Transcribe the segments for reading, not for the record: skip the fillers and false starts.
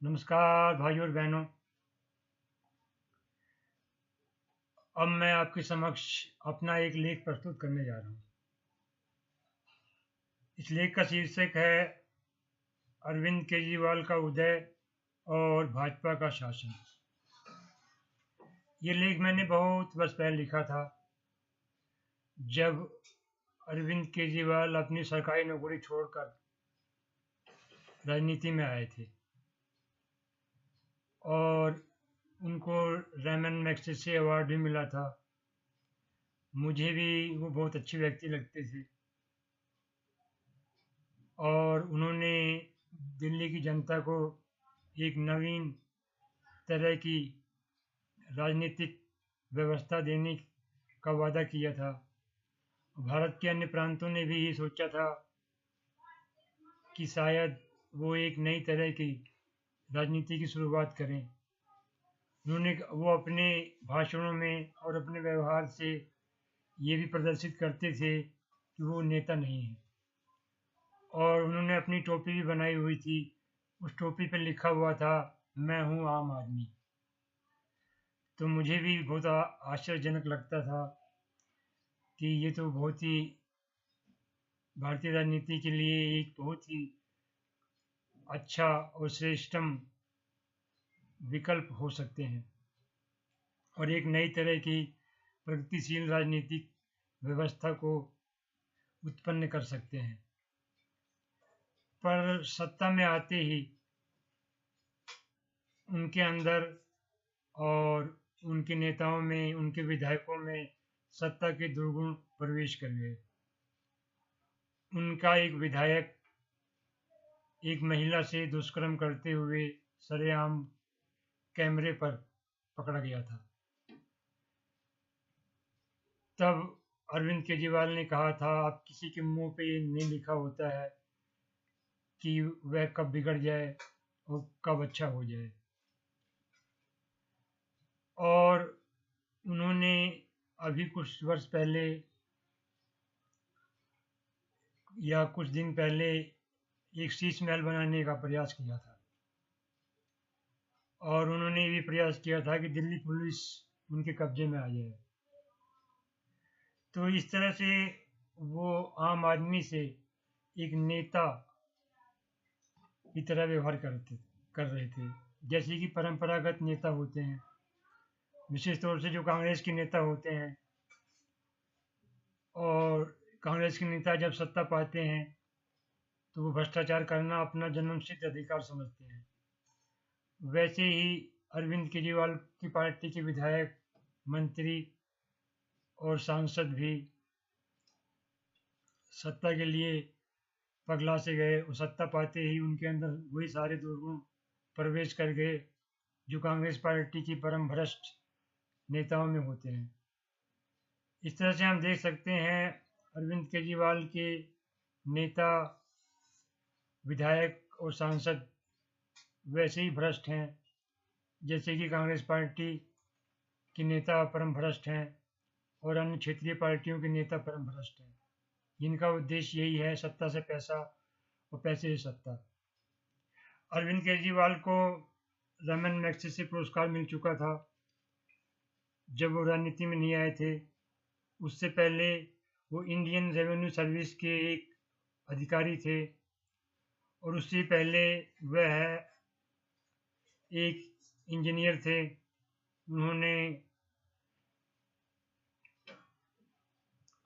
नमस्कार भाइयों और बहनों। अब मैं आपके समक्ष अपना एक लेख प्रस्तुत करने जा रहा हूँ। इस लेख का शीर्षक है अरविंद केजरीवाल का उदय और भाजपा का शासन। ये लेख मैंने बहुत वर्ष पहले लिखा था, जब अरविंद केजरीवाल अपनी सरकारी नौकरी छोड़कर राजनीति में आए थे और उनको रैमन मैग्सेसे अवार्ड भी मिला था। मुझे भी वो बहुत अच्छे व्यक्ति लगते थे और उन्होंने दिल्ली की जनता को एक नवीन तरह की राजनीतिक व्यवस्था देने का वादा किया था। भारत के अन्य प्रांतों ने भी ये सोचा था कि शायद वो एक नई तरह की राजनीति की शुरुआत करें। वो अपने भाषणों में और अपने व्यवहार से ये भी प्रदर्शित करते थे कि वो नेता नहीं है। और उन्होंने अपनी टोपी भी बनाई हुई थी, उस टोपी पर लिखा हुआ था, मैं हूँ आम आदमी। तो मुझे भी बहुत आश्चर्यजनक लगता था कि ये तो बहुत ही भारतीय राजनीति के लिए एक बहुत ही अच्छा और श्रेष्ठतम विकल्प हो सकते हैं और एक नई तरह की प्रगतिशील राजनीतिक व्यवस्था को उत्पन्न कर सकते हैं। पर सत्ता में आते ही उनके अंदर और उनके नेताओं में, उनके विधायकों में सत्ता के दुर्गुण प्रवेश कर गए। उनका एक विधायक एक महिला से दुष्कर्म करते हुए सरेआम कैमरे पर पकड़ा गया था। तब अरविंद केजरीवाल ने कहा था, अब किसी के मुंह पे ये नहीं लिखा होता है कि वह कब बिगड़ जाए और कब अच्छा हो जाए। और उन्होंने अभी कुछ वर्ष पहले या कुछ दिन पहले एक शीश महल बनाने का प्रयास किया था और उन्होंने ये भी प्रयास किया था कि दिल्ली पुलिस उनके कब्जे में आ जाए। तो इस तरह से वो आम आदमी से एक नेता की तरह व्यवहार कर रहे थे, जैसे कि परंपरागत नेता होते हैं, विशेष तौर से जो कांग्रेस के नेता होते हैं। और कांग्रेस के नेता जब सत्ता पाते हैं तो वो भ्रष्टाचार करना अपना जन्मसिद्ध अधिकार समझते हैं। वैसे ही अरविंद केजरीवाल की पार्टी के विधायक, मंत्री और सांसद भी सत्ता के लिए पगला से गए और सत्ता पाते ही उनके अंदर वही सारे दुर्गुण प्रवेश कर गए जो कांग्रेस पार्टी की परम भ्रष्ट नेताओं में होते हैं। इस तरह से हम देख सकते हैं अरविंद केजरीवाल के नेता, विधायक और सांसद वैसे ही भ्रष्ट हैं जैसे कि कांग्रेस पार्टी के नेता परम भ्रष्ट हैं और अन्य क्षेत्रीय पार्टियों के नेता परम भ्रष्ट हैं, जिनका उद्देश्य यही है सत्ता से पैसा और पैसे से सत्ता। अरविंद केजरीवाल को रमन मैग्सेसे पुरस्कार मिल चुका था जब वो राजनीति में नहीं आए थे। उससे पहले वो इंडियन रेवेन्यू सर्विस के एक अधिकारी थे और उससे पहले वह एक इंजीनियर थे। उन्होंने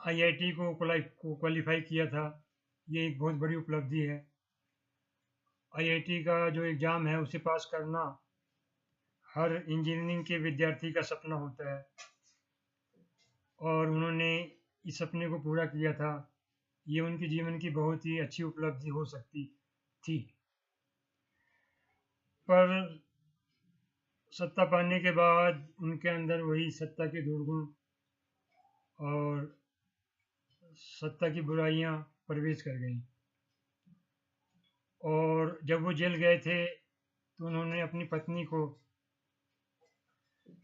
आईआईटी को क्वालिफाई किया था। ये एक बहुत बड़ी उपलब्धि है। आईआईटी का जो एग्ज़ाम है उसे पास करना हर इंजीनियरिंग के विद्यार्थी का सपना होता है और उन्होंने इस सपने को पूरा किया था। ये उनके जीवन की बहुत ही अच्छी उपलब्धि हो सकती थी, पर सत्ता पाने के बाद उनके अंदर वही सत्ता के दुर्गुण और सत्ता की बुराइयां प्रवेश कर गईं। और जब वो जेल गए थे तो उन्होंने अपनी पत्नी को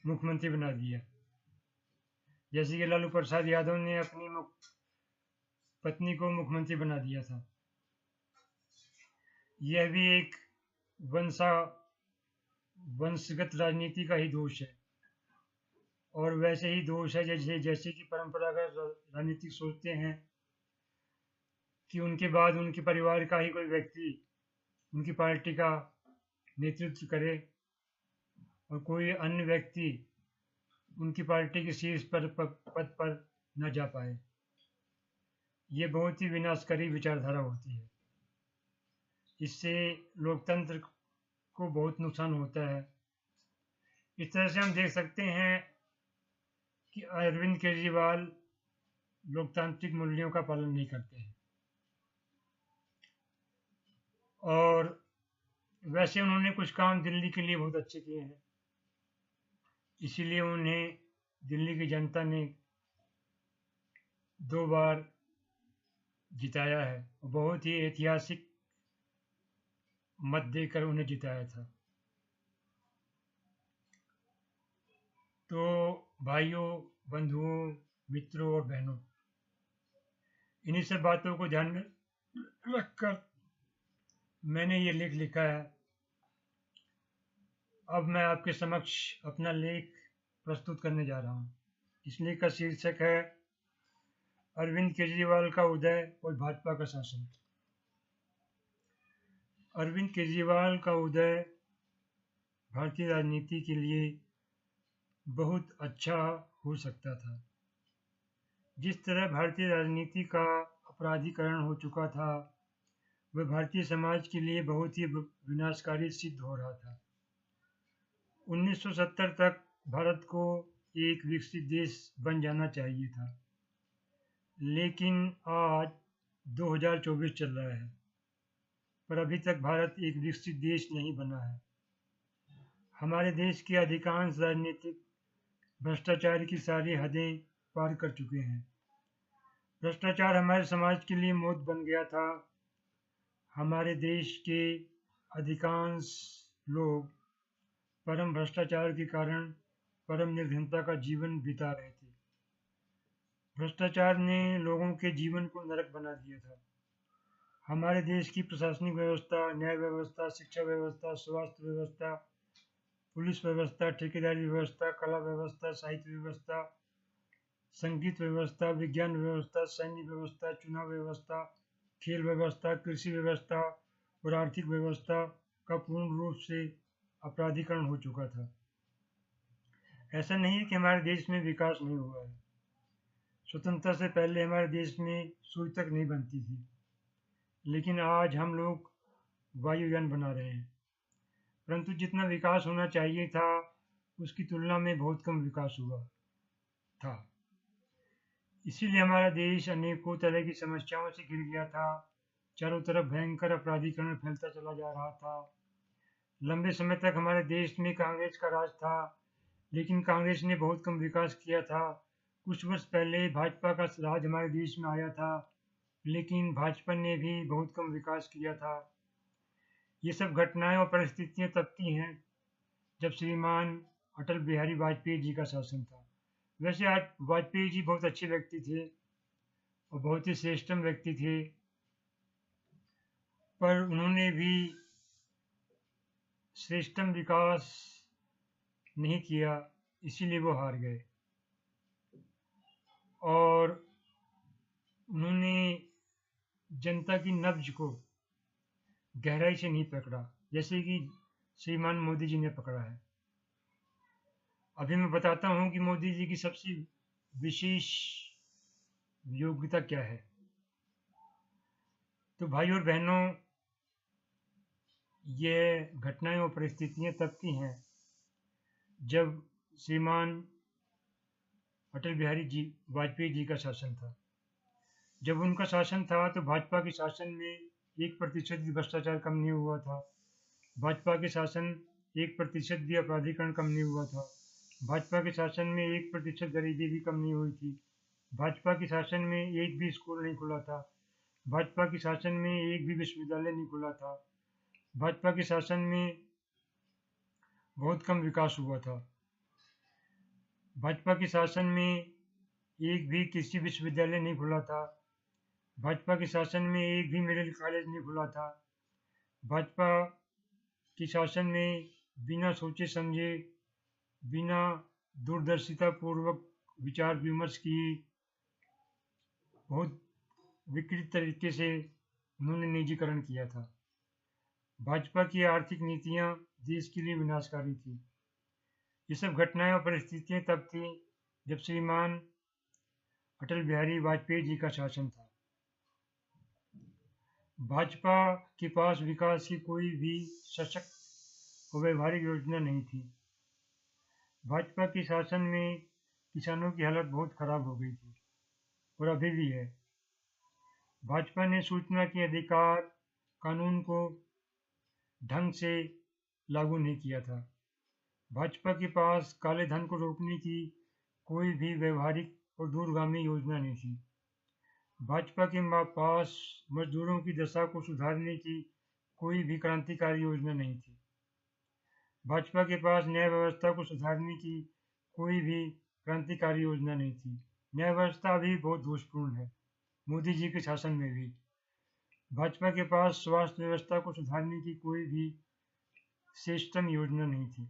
मुख्यमंत्री बना दिया, जैसे कि लालू प्रसाद यादव ने अपनी पत्नी को मुख्यमंत्री बना दिया था। यह भी एक वंशावली वंशगत राजनीति का ही दोष है, और वैसे ही दोष है जैसे कि परंपरागत राजनीतिक सोचते हैं कि उनके बाद उनके परिवार का ही कोई व्यक्ति उनकी पार्टी का नेतृत्व करे और कोई अन्य व्यक्ति उनकी पार्टी के शीर्ष पद पर न जा पाए। ये बहुत ही विनाशकारी विचारधारा होती है। इससे लोकतंत्र को बहुत नुकसान होता है। इस तरह से हम देख सकते हैं कि अरविंद केजरीवाल लोकतांत्रिक मूल्यों का पालन नहीं करते हैं, और वैसे उन्होंने कुछ काम दिल्ली के लिए बहुत अच्छे किए हैं, इसीलिए उन्हें दिल्ली की जनता ने 2 बार जिताया है, बहुत ही ऐतिहासिक मत देकर उन्हें जिताया था। तो भाइयों, बंधुओं, मित्रों और बहनों, इन्हीं सब बातों को ध्यान में रखकर मैंने ये लेख लिखा है। अब मैं आपके समक्ष अपना लेख प्रस्तुत करने जा रहा हूँ। इस लेख का शीर्षक है अरविंद केजरीवाल का उदय और भाजपा का शासन। अरविंद केजरीवाल का उदय भारतीय राजनीति के लिए बहुत अच्छा हो सकता था। जिस तरह भारतीय राजनीति का अपराधीकरण हो चुका था, वह भारतीय समाज के लिए बहुत ही विनाशकारी सिद्ध हो रहा था। 1970 तक भारत को एक विकसित देश बन जाना चाहिए था, लेकिन आज 2024 चल रहा है, पर अभी तक भारत एक विकसित देश नहीं बना है। हमारे देश के अधिकांश राजनीतिक भ्रष्टाचार की सारी हदें पार कर चुके हैं। भ्रष्टाचार हमारे समाज के लिए मौत बन गया था। हमारे देश के अधिकांश लोग परम भ्रष्टाचार के कारण परम निर्धनता का जीवन बिता रहे थे। भ्रष्टाचार ने लोगों के जीवन को नरक बना दिया था। हमारे देश की प्रशासनिक व्यवस्था, न्याय व्यवस्था, शिक्षा व्यवस्था, स्वास्थ्य व्यवस्था, पुलिस व्यवस्था, ठेकेदारी व्यवस्था, कला व्यवस्था, साहित्य व्यवस्था, संगीत व्यवस्था, विज्ञान व्यवस्था, सैन्य व्यवस्था, चुनाव व्यवस्था, खेल व्यवस्था, कृषि व्यवस्था और आर्थिक व्यवस्था का पूर्ण रूप से अपराधीकरण हो चुका था। ऐसा नहीं है कि हमारे देश में विकास नहीं हुआ है। स्वतंत्रता से पहले हमारे देश में सुई तक नहीं बनती थी, लेकिन आज हम लोग वायुयान बना रहे हैं। परंतु जितना विकास होना चाहिए था, उसकी तुलना में बहुत कम विकास हुआ था। इसीलिए हमारा देश अनेकों तरह की समस्याओं से घिर गया था। चारों तरफ भयंकर अपराधीकरण फैलता चला जा रहा था। लंबे समय तक हमारे देश में कांग्रेस का राज था, लेकिन कांग्रेस ने बहुत कम विकास किया था। कुछ वर्ष पहले भाजपा का राज हमारे देश में आया था, लेकिन भाजपा ने भी बहुत कम विकास किया था। ये सब घटनाएं और परिस्थितियां तब की हैं जब श्रीमान अटल बिहारी वाजपेयी जी का शासन था। वैसे आज वाजपेयी जी बहुत अच्छे व्यक्ति थे और बहुत ही श्रेष्ठतम व्यक्ति थे, पर उन्होंने भी श्रेष्ठतम विकास नहीं किया, इसीलिए वो हार गए। और उन्होंने जनता की नब्ज को गहराई से नहीं पकड़ा, जैसे कि श्रीमान मोदी जी ने पकड़ा है। अभी मैं बताता हूँ कि मोदी जी की सबसे विशेष योग्यता क्या है। तो भाई और बहनों, ये घटनाएं और परिस्थितियां तब की हैं जब श्रीमान अटल बिहारी जी वाजपेयी जी का शासन था। जब उनका शासन था तो भाजपा के शासन में 1% भी भ्रष्टाचार कम नहीं हुआ था। भाजपा के शासन 1% भी अपराधीकरण कम नहीं हुआ था। भाजपा के शासन में 1% गरीबी भी कम नहीं हुई थी। भाजपा के शासन में एक भी स्कूल नहीं खुला था। भाजपा के शासन में एक भी विश्वविद्यालय नहीं खुला था। भाजपा के शासन में बहुत कम विकास हुआ था। भाजपा के शासन में एक भी कृषि विश्वविद्यालय नहीं खुला था। भाजपा के शासन में एक भी मेडिकल कॉलेज नहीं खुला था। भाजपा के शासन में बिना सोचे समझे, बिना दूरदर्शितापूर्वक विचार विमर्श किए बहुत विकृत तरीके से उन्होंने निजीकरण किया था। भाजपा की आर्थिक नीतियां देश के लिए विनाशकारी थी। ये सब घटनाएं और परिस्थितियां तब थी जब श्रीमान अटल बिहारी वाजपेयी जी का शासन था। भाजपा के पास विकास की कोई भी सशक्त और व्यवहारिक योजना नहीं थी। भाजपा के शासन में किसानों की हालत बहुत खराब हो गई थी और अभी भी है। भाजपा ने सूचना के अधिकार कानून को ढंग से लागू नहीं किया था। भाजपा के पास काले धन को रोकने की कोई भी व्यवहारिक और दूरगामी योजना नहीं थी। भाजपा के पास मजदूरों की दशा को सुधारने की कोई भी क्रांतिकारी योजना नहीं थी। भाजपा के पास न्याय व्यवस्था को सुधारने की कोई भी क्रांतिकारी योजना नहीं थी। न्याय व्यवस्था भी बहुत दोषपूर्ण है, मोदी जी के शासन में भी। भाजपा के पास स्वास्थ्य व्यवस्था को सुधारने की कोई भी श्रेष्ठतम योजना नहीं थी।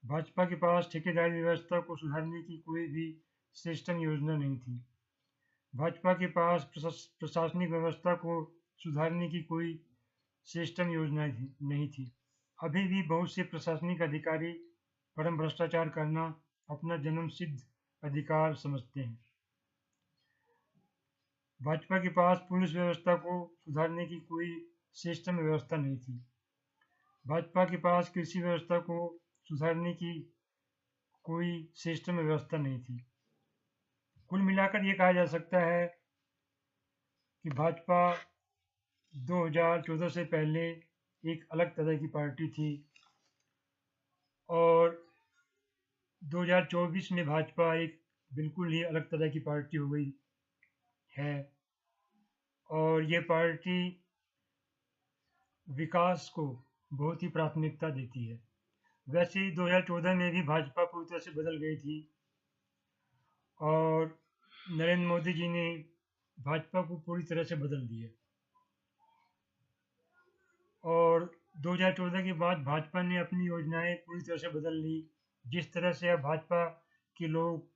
भाजपा के पास ठेकेदारी व्यवस्था को सुधारने की कोई भी श्रेष्ठतम योजना नहीं थी। भाजपा के पास प्रशासनिक व्यवस्था को सुधारने की कोई श्रेष्ठतम योजना नहीं थी। अभी भी बहुत से प्रशासनिक अधिकारी परम भ्रष्टाचार करना अपना जन्मसिद्ध अधिकार समझते हैं। भाजपा के पास पुलिस व्यवस्था को सुधारने की कोई श्रेष्ठतम व्यवस्था नहीं थी। भाजपा के पास कृषि व्यवस्था को सुधारने की कोई श्रेष्ठतम व्यवस्था नहीं थी। कुल मिलाकर ये कहा जा सकता है कि भाजपा 2014 से पहले एक अलग तरह की पार्टी थी और 2024 में भाजपा एक बिल्कुल ही अलग तरह की पार्टी हो गई है और ये पार्टी विकास को बहुत ही प्राथमिकता देती है। वैसे ही 2014 में भी भाजपा पूरी तरह से बदल गई थी और नरेंद्र मोदी जी ने भाजपा को पूरी तरह से बदल दिया और 2014 के बाद भाजपा ने अपनी योजनाएं पूरी तरह से बदल ली। जिस तरह से अब भाजपा के लोग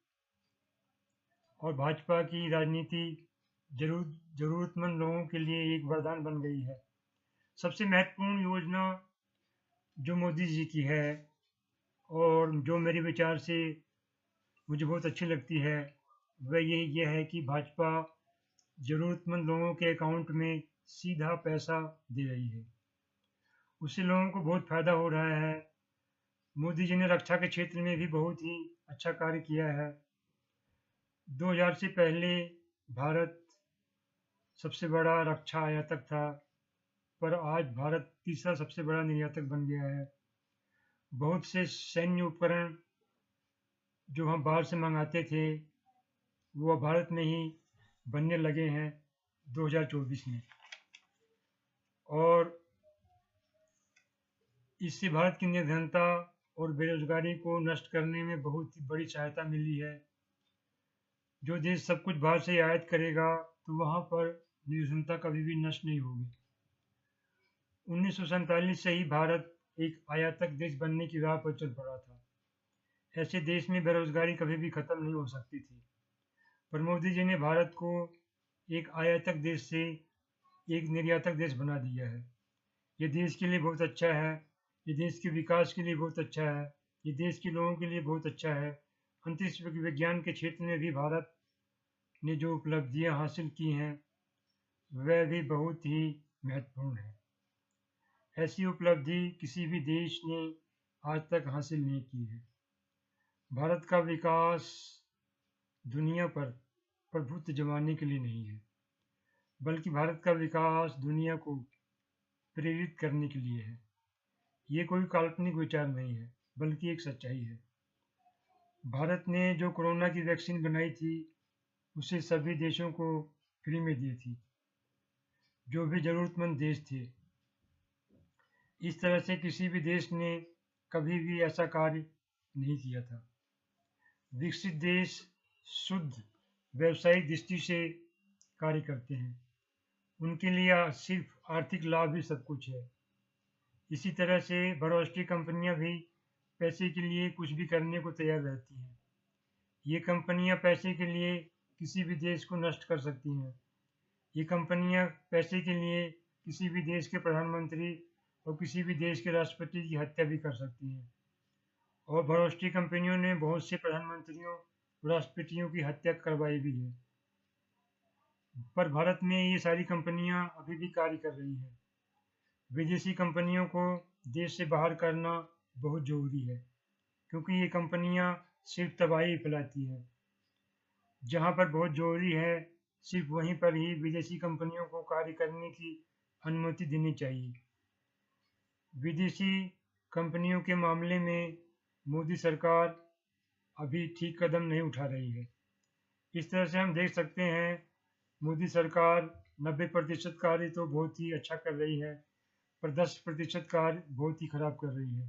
और भाजपा की राजनीति जरूरतमंद लोगों के लिए एक वरदान बन गई है। सबसे महत्वपूर्ण योजना जो मोदी जी की है और जो मेरे विचार से मुझे बहुत अच्छी लगती है वह ये है कि भाजपा ज़रूरतमंद लोगों के अकाउंट में सीधा पैसा दे रही है। उससे लोगों को बहुत फायदा हो रहा है। मोदी जी ने रक्षा के क्षेत्र में भी बहुत ही अच्छा कार्य किया है। 2000 से पहले भारत सबसे बड़ा रक्षा आयातक था, पर आज भारत तीसरा सबसे बड़ा निर्यातक बन गया है। बहुत से सैन्य उपकरण जो हम बाहर से मंगाते थे वो भारत में ही बनने लगे हैं 2024 में और इससे भारत की निर्धनता और बेरोजगारी को नष्ट करने में बहुत ही बड़ी सहायता मिली है। जो देश सब कुछ बाहर से आयात करेगा तो वहाँ पर निर्धनता कभी भी नष्ट नहीं होगी। 1947 से ही भारत एक आयातक देश बनने की राह पर चल पड़ा था। ऐसे देश में बेरोजगारी कभी भी खत्म नहीं हो सकती थी, पर मोदी जी ने भारत को एक आयातक देश से एक निर्यातक देश बना दिया है। ये देश के लिए बहुत अच्छा है, ये देश के विकास के लिए बहुत अच्छा है, ये देश के लोगों के लिए बहुत अच्छा है। अंतरिक्ष विज्ञान के क्षेत्र में भी भारत ने जो उपलब्धियां हासिल की हैं वह भी बहुत ही महत्वपूर्ण है। ऐसी उपलब्धि किसी भी देश ने आज तक हासिल नहीं की है। भारत का विकास दुनिया पर प्रभुत्व जमाने के लिए नहीं है, बल्कि भारत का विकास दुनिया को प्रेरित करने के लिए है। ये कोई काल्पनिक विचार नहीं है, बल्कि एक सच्चाई है। भारत ने जो कोरोना की वैक्सीन बनाई थी उसे सभी देशों को फ्री में दी थी, जो भी ज़रूरतमंद देश थे। इस तरह से किसी भी देश ने कभी भी ऐसा कार्य नहीं किया था। विकसित देश शुद्ध व्यावसायिक दृष्टि से कार्य करते हैं। उनके लिए सिर्फ आर्थिक लाभ ही सब कुछ है। इसी तरह से बहुराष्ट्रीय कंपनियां भी पैसे के लिए कुछ भी करने को तैयार रहती हैं। ये कंपनियां पैसे के लिए किसी भी देश को नष्ट कर सकती हैं। ये कंपनियां पैसे के लिए किसी भी देश के प्रधानमंत्री और किसी भी देश के राष्ट्रपति की हत्या भी कर सकती हैं। और बहुराष्ट्रीय कंपनियों ने बहुत से प्रधानमंत्रियों और राष्ट्रपतियों की हत्या करवाई भी है। पर भारत में ये सारी कंपनियां अभी भी कार्य कर रही हैं। विदेशी कंपनियों को देश से बाहर करना बहुत ज़रूरी है, क्योंकि ये कंपनियां सिर्फ तबाही फैलाती हैं। जहां पर बहुत ज़रूरी है, सिर्फ वहीं पर ही विदेशी कंपनियों को कार्य करने की अनुमति देनी चाहिए। विदेशी कंपनियों के मामले में मोदी सरकार अभी ठीक कदम नहीं उठा रही है। इस तरह से हम देख सकते हैं, मोदी सरकार 90% कार्य तो बहुत ही अच्छा कर रही है, पर 10% कार्य बहुत ही खराब कर रही है।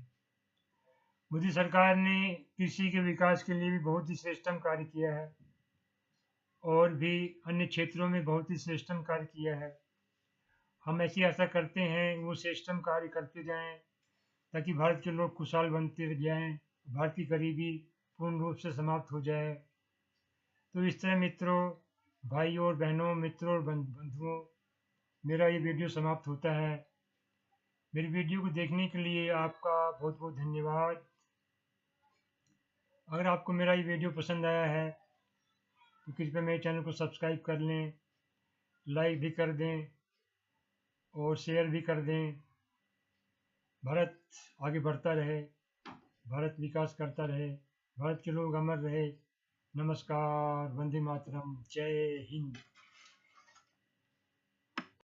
मोदी सरकार ने कृषि के विकास के लिए भी बहुत ही श्रेष्ठतम कार्य किया है और भी अन्य क्षेत्रों में बहुत ही श्रेष्ठतम कार्य किया है। हम ऐसी आशा करते हैं वो श्रेष्ठतम कार्य करते जाएं, ताकि भारत के लोग खुशहाल बनते जाएं, भारत की गरीबी पूर्ण रूप से समाप्त हो जाए। तो इस तरह मित्रों, भाइयों और बहनों, मित्रों और बंधुओं, मेरा ये वीडियो समाप्त होता है। मेरी वीडियो को देखने के लिए आपका बहुत बहुत धन्यवाद। अगर आपको मेरा ये वीडियो पसंद आया है तो कृपया मेरे चैनल को सब्सक्राइब कर लें, लाइक भी कर दें और शेयर भी कर दें। भारत आगे बढ़ता रहे, भारत विकास करता रहे, भारत के लोग अमर रहे। नमस्कार, वंदे मातरम, जय हिंद।